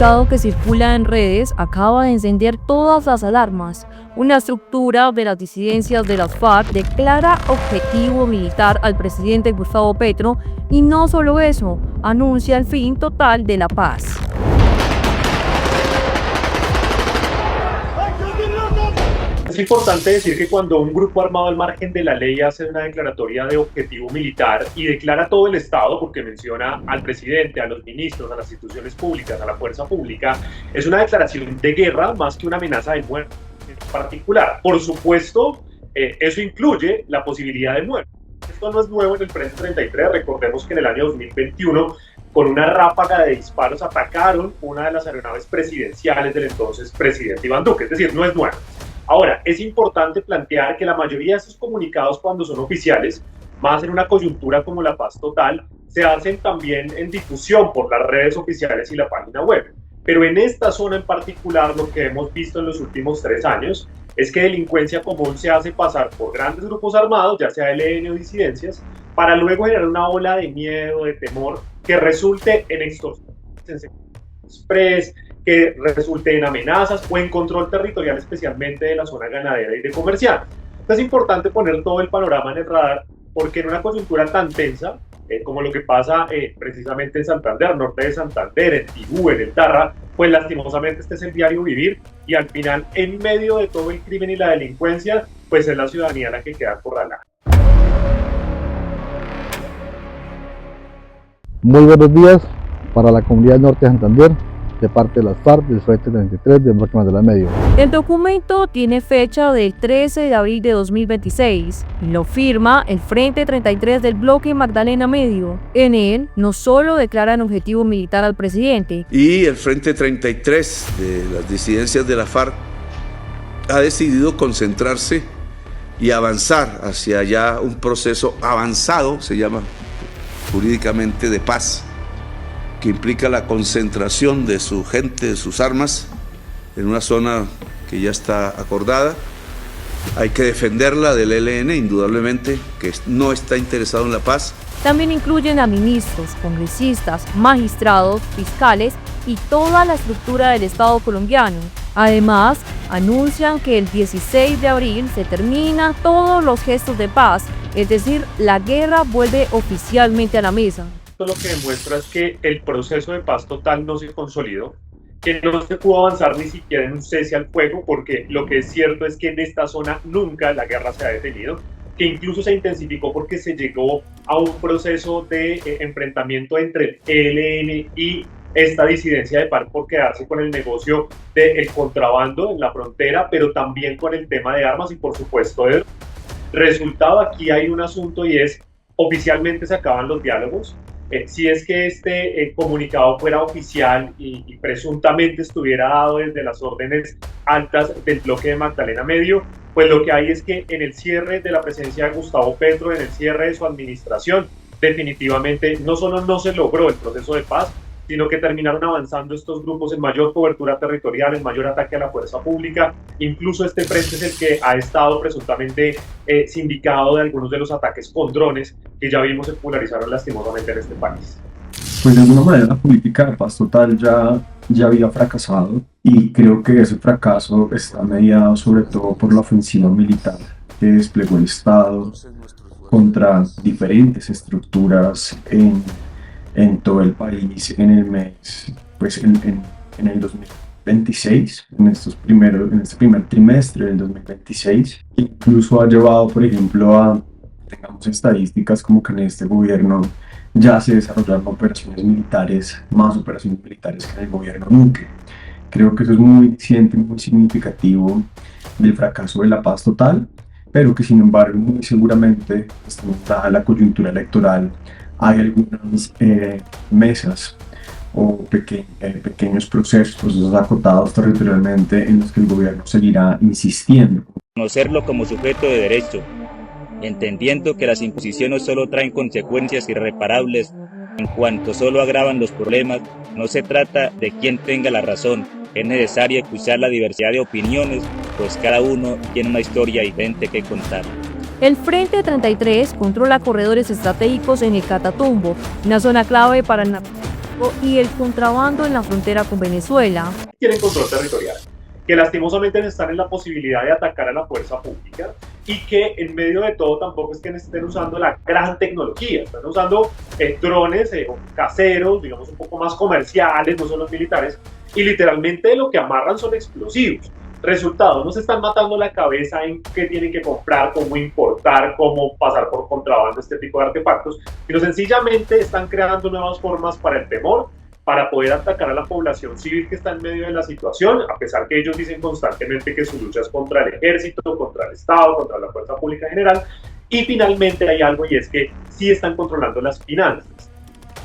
comunicado que circula en redes acaba de encender todas las alarmas. Una estructura de las disidencias de las FARC declara objetivo militar al presidente Gustavo Petro y no solo eso, anuncia el fin total de la paz. Es importante decir que cuando un grupo armado al margen de la ley hace una declaratoria de objetivo militar y declara todo el Estado, porque menciona al presidente, a los ministros, a las instituciones públicas, a la fuerza pública, es una declaración de guerra más que una amenaza de muerte en particular. Por supuesto, eso incluye la posibilidad de muerte. Esto no es nuevo en el Frente 33, recordemos que en el año 2021 con una ráfaga de disparos atacaron una de las aeronaves presidenciales del entonces presidente Iván Duque, es decir, no es nuevo. Ahora, es importante plantear que la mayoría de estos comunicados, cuando son oficiales, más en una coyuntura como la paz total, se hacen también en difusión por las redes oficiales y la página web. Pero en esta zona en particular, lo que hemos visto en los últimos 3 años es que delincuencia común se hace pasar por grandes grupos armados, ya sea ELN o disidencias, para luego generar una ola de miedo, de temor, que resulte en extorsión, en express, que resulte en amenazas o en control territorial, especialmente de la zona ganadera y de comercial. Entonces es importante poner todo el panorama en el radar, porque en una coyuntura tan tensa, como lo que pasa precisamente en Santander, norte de Santander, en Tibú, en el Tarra, pues lastimosamente este es el diario vivir, y al final, en medio de todo el crimen y la delincuencia, pues es la ciudadanía la que queda acorralada. Muy buenos días para la comunidad del norte de Santander, de parte de las FARC, del Frente 33, del Bloque Magdalena Medio. El documento tiene fecha del 13 de abril de 2026 y lo firma el Frente 33 del Bloque Magdalena Medio. En él no solo declaran objetivo militar al presidente. Y el Frente 33 de las disidencias de la FARC ha decidido concentrarse y avanzar hacia ya un proceso avanzado, se llama jurídicamente, de paz, que implica la concentración de su gente, de sus armas, en una zona que ya está acordada. Hay que defenderla del ELN, indudablemente, que no está interesado en la paz. También incluyen a ministros, congresistas, magistrados, fiscales y toda la estructura del Estado colombiano. Además, anuncian que el 16 de abril se terminan todos los gestos de paz, es decir, la guerra vuelve oficialmente a la mesa. Lo que demuestra es que el proceso de paz total no se consolidó, que no se pudo avanzar ni siquiera en un cese al fuego, porque lo que es cierto es que en esta zona nunca la guerra se ha detenido, que incluso se intensificó porque se llegó a un proceso de enfrentamiento entre el ELN y esta disidencia de FARC por quedarse con el negocio del contrabando en la frontera, pero también con el tema de armas y por supuesto el resultado. Aquí hay un asunto y es, oficialmente se acaban los diálogos. Si es que este comunicado fuera oficial y presuntamente estuviera dado desde las órdenes altas del Bloque de Magdalena Medio, pues lo que hay es que en el cierre de la presencia de Gustavo Petro, en el cierre de su administración, definitivamente no solo no se logró el proceso de paz, sino que terminaron avanzando estos grupos en mayor cobertura territorial, en mayor ataque a la fuerza pública. Incluso este frente es el que ha estado presuntamente sindicado de algunos de los ataques con drones que ya vimos se popularizaron lastimosamente en este país. Pues de alguna manera la política de paz total ya había fracasado, y creo que ese fracaso está mediado sobre todo por la ofensiva militar que desplegó el Estado contra diferentes estructuras en todo el país en el mes, pues en el 2026, en este primer trimestre del 2026. Incluso ha llevado, por ejemplo, tengamos estadísticas como que en este gobierno ya se desarrollaron más operaciones militares que en el gobierno Duque. Creo que eso es muy evidente, muy significativo del fracaso de la paz total, pero que sin embargo muy seguramente, dada la coyuntura electoral, hay algunas mesas o pequeños procesos acotados territorialmente en los que el gobierno seguirá insistiendo. Conocerlo como sujeto de derecho, entendiendo que las imposiciones solo traen consecuencias irreparables en cuanto solo agravan los problemas. No se trata de quién tenga la razón, es necesario escuchar la diversidad de opiniones, pues cada uno tiene una historia diferente que contar. El Frente 33 controla corredores estratégicos en el Catatumbo, una zona clave para el narcotráfico y el contrabando en la frontera con Venezuela. Tienen control territorial, que lastimosamente están en la posibilidad de atacar a la fuerza pública y que en medio de todo tampoco es que estén usando la gran tecnología, están usando drones caseros, digamos un poco más comerciales, no son los militares, y literalmente lo que amarran son explosivos. Resultado, no se están matando la cabeza en qué tienen que comprar, cómo importar, cómo pasar por contrabando, este tipo de artefactos, sino sencillamente están creando nuevas formas para el temor, para poder atacar a la población civil que está en medio de la situación, a pesar que ellos dicen constantemente que su lucha es contra el ejército, contra el Estado, contra la fuerza pública en general. Y finalmente hay algo, y es que sí están controlando las finanzas.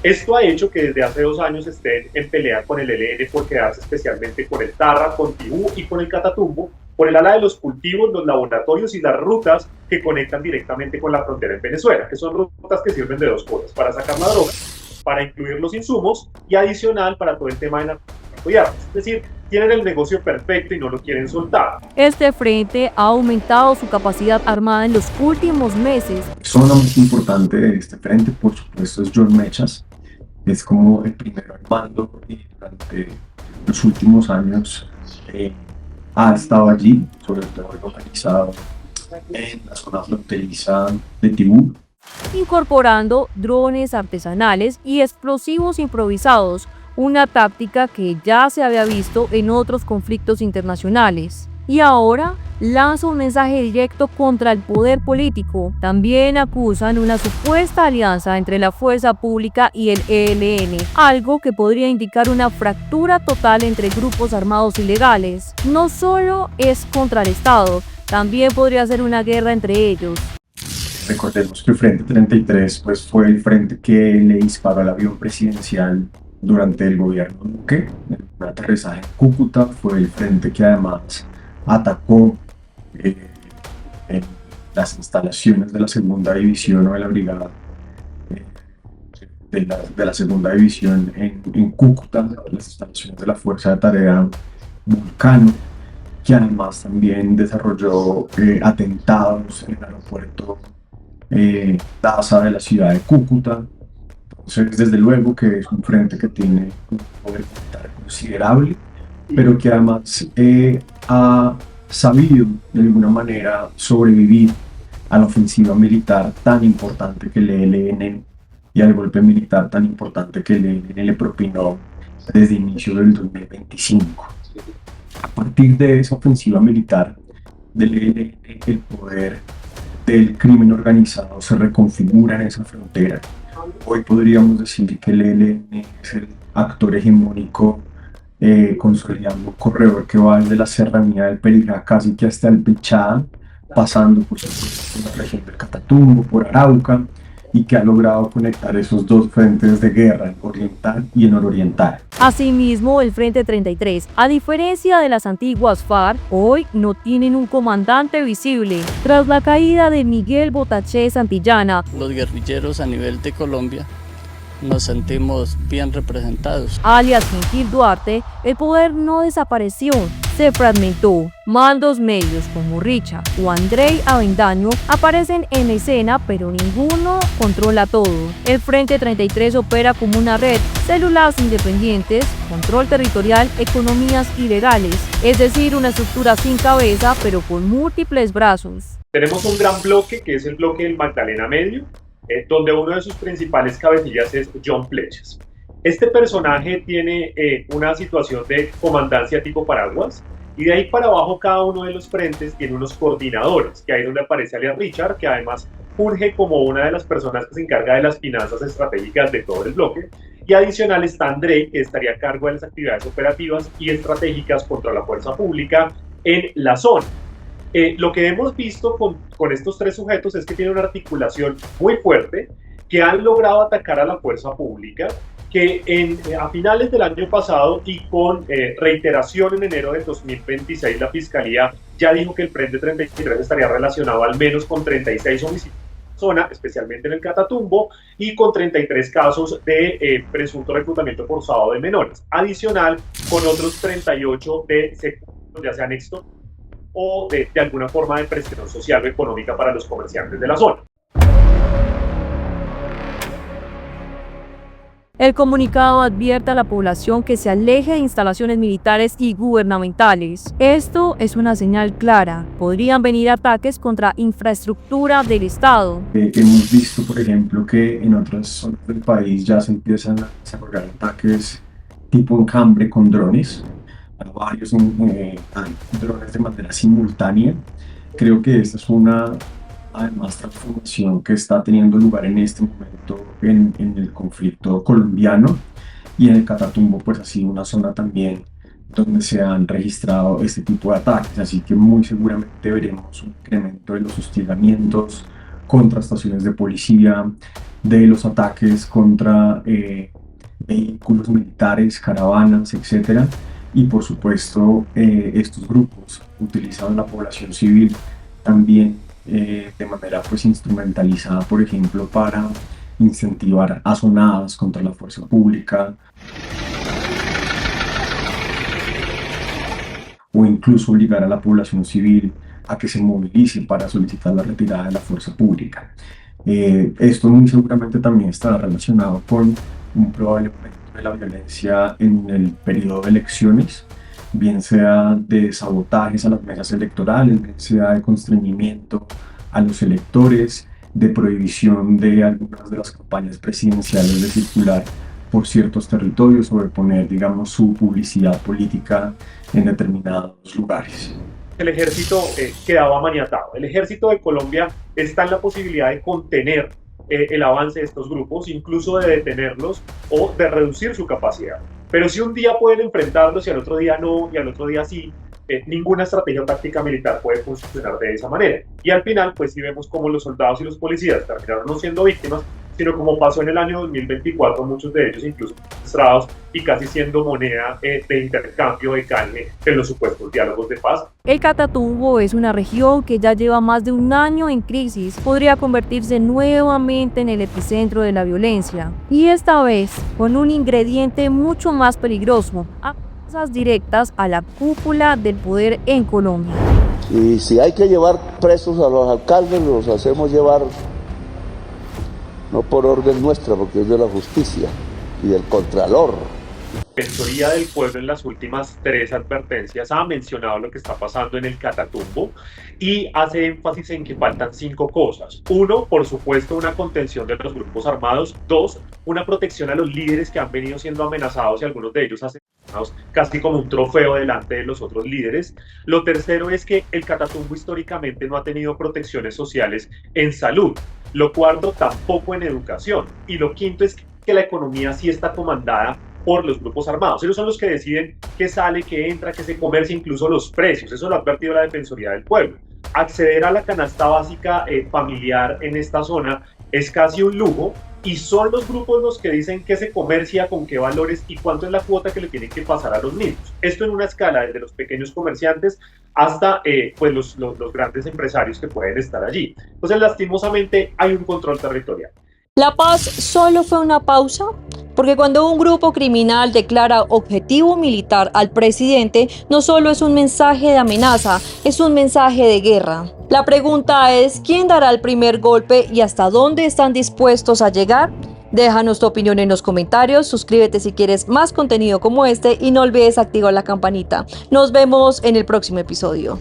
Esto ha hecho que desde hace 2 años estén en pelea con el ELN por quedarse especialmente con el Tarra, con Tibú y con el Catatumbo, por el ala de los cultivos, los laboratorios y las rutas que conectan directamente con la frontera en Venezuela, que son rutas que sirven de 2 cosas: para sacar la droga, para incluir los insumos, y adicional para todo el tema de narcotráfico y armas. Es decir, tienen el negocio perfecto y no lo quieren soltar. Este frente ha aumentado su capacidad armada en los últimos meses. La persona más importante de este frente, por supuesto, es John Mechas. Es como el primero al mando y durante los últimos años ha estado allí, sobre todo localizado en la zona fronteriza de Tibú, incorporando drones artesanales y explosivos improvisados, una táctica que ya se había visto en otros conflictos internacionales. Y ahora lanza un mensaje directo contra el poder político. También acusan una supuesta alianza entre la fuerza pública y el ELN, algo que podría indicar una fractura total entre grupos armados ilegales. No solo es contra el Estado, también podría ser una guerra entre ellos. Recordemos que el Frente 33 fue el frente que le disparó al avión presidencial durante el gobierno Duque. En un aterrizaje en Cúcuta fue el frente que además atacó en las instalaciones de la segunda división o de la brigada de la segunda división en Cúcuta, las instalaciones de la Fuerza de Tarea Vulcano, que además también desarrolló atentados en el aeropuerto Daza de la ciudad de Cúcuta. Entonces, desde luego que es un frente que tiene un poder militar considerable, pero que además ha sabido de alguna manera sobrevivir a la ofensiva militar tan importante que el ELN y al golpe militar tan importante que el ELN le propinó desde inicio del 2025. A partir de esa ofensiva militar del ELN, el poder del crimen organizado se reconfigura en esa frontera. Hoy podríamos decir que el ELN es el actor hegemónico, consolidando un corredor que va desde la serranía del Perijá casi que hasta el Pichá, pasando por la región del Catatumbo, por Arauca, y que ha logrado conectar esos 2 frentes de guerra, en oriental y en nororiental. Asimismo, el Frente 33, a diferencia de las antiguas FARC, hoy no tienen un comandante visible. Tras la caída de Miguel Botaché Santillana, los guerrilleros a nivel de Colombia nos sentimos bien representados. Alias Gentil Duarte, el poder no desapareció, se fragmentó. Mandos medios como Richard o Andrei Avendaño aparecen en escena, pero ninguno controla todo. El Frente 33 opera como una red, células independientes, control territorial, economías ilegales, es decir, una estructura sin cabeza, pero con múltiples brazos. Tenemos un gran bloque, que es el bloque del Magdalena Medio, donde uno de sus principales cabecillas es John Flechas. Este personaje tiene una situación de comandancia tipo paraguas, y de ahí para abajo cada uno de los frentes tiene unos coordinadores, que ahí es donde aparece alias Richard, que además funge como una de las personas que se encarga de las finanzas estratégicas de todo el bloque, y adicional está Andrei, que estaría a cargo de las actividades operativas y estratégicas contra la fuerza pública en la zona. Lo que hemos visto con estos 3 sujetos es que tienen una articulación muy fuerte, que han logrado atacar a la fuerza pública, que a finales del año pasado y con reiteración en enero del 2026, la Fiscalía ya dijo que el Frente 33 estaría relacionado al menos con 36 homicidios en la zona, especialmente en el Catatumbo, y con 33 casos de presunto reclutamiento forzado de menores. Adicional, con otros 38 de secuestros, ya sean extorsión o de alguna forma de presión social o económica para los comerciantes de la zona. El comunicado advierte a la población que se aleje de instalaciones militares y gubernamentales. Esto es una señal clara. Podrían venir ataques contra infraestructura del Estado. Hemos visto, por ejemplo, que en otras zonas del país ya se empiezan a desarrollar ataques tipo enjambre con drones. Hay varios drones de manera simultánea. Creo que esta es una, además, transformación que está teniendo lugar en este momento en el conflicto colombiano, y en el Catatumbo pues ha sido una zona también donde se han registrado este tipo de ataques, así que muy seguramente veremos un incremento de los hostigamientos contra estaciones de policía, de los ataques contra vehículos militares, caravanas, etcétera. Y por supuesto estos grupos utilizan la población civil también de manera pues instrumentalizada, por ejemplo, para incentivar azonadas contra la fuerza pública, o incluso obligar a la población civil a que se movilice para solicitar la retirada de la fuerza pública. Esto muy seguramente también está relacionado con un probable aumento de la violencia en el periodo de elecciones, bien sea de sabotajes a las mesas electorales, bien sea de constreñimiento a los electores, de prohibición de algunas de las campañas presidenciales de circular por ciertos territorios o de poner, digamos, su publicidad política en determinados lugares. El ejército quedaba maniatado. El ejército de Colombia está en la posibilidad de contener el avance de estos grupos, incluso de detenerlos o de reducir su capacidad. Pero si un día pueden enfrentarlos y al otro día no, y al otro día sí, ninguna estrategia táctica militar puede funcionar de esa manera. Y al final, pues sí vemos cómo los soldados y los policías terminaron no siendo víctimas, sino como pasó en el año 2024, muchos de ellos incluso secuestrados y casi siendo moneda de intercambio de carne en los supuestos diálogos de paz. El Catatumbo es una región que ya lleva más de un año en crisis. Podría convertirse nuevamente en el epicentro de la violencia. Y esta vez con un ingrediente mucho más peligroso: amenazas directas a la cúpula del poder en Colombia. Y si hay que llevar presos a los alcaldes, los hacemos llevar no por orden nuestra, porque es de la justicia y del Contralor. La Defensoría del Pueblo en las últimas 3 advertencias ha mencionado lo que está pasando en el Catatumbo y hace énfasis en que faltan 5 cosas. 1, por supuesto, una contención de los grupos armados. 2, una protección a los líderes que han venido siendo amenazados y algunos de ellos asesinados casi como un trofeo delante de los otros líderes. Lo tercero es que el Catatumbo históricamente no ha tenido protecciones sociales en salud. Lo cuarto, tampoco en educación. Y lo quinto es que la economía sí está comandada por los grupos armados. Ellos son los que deciden qué sale, qué entra, qué se comercia, incluso los precios. Eso lo ha advertido la Defensoría del Pueblo. Acceder a la canasta básica familiar en esta zona es casi un lujo, y son los grupos los que dicen qué se comercia, con qué valores y cuánto es la cuota que le tienen que pasar a los niños. Esto en una escala desde los pequeños comerciantes hasta pues los grandes empresarios que pueden estar allí. Entonces, lastimosamente, hay un control territorial. La paz solo fue una pausa, porque cuando un grupo criminal declara objetivo militar al presidente, no solo es un mensaje de amenaza, es un mensaje de guerra. La pregunta es, ¿quién dará el primer golpe y hasta dónde están dispuestos a llegar? Déjanos tu opinión en los comentarios, suscríbete si quieres más contenido como este y no olvides activar la campanita. Nos vemos en el próximo episodio.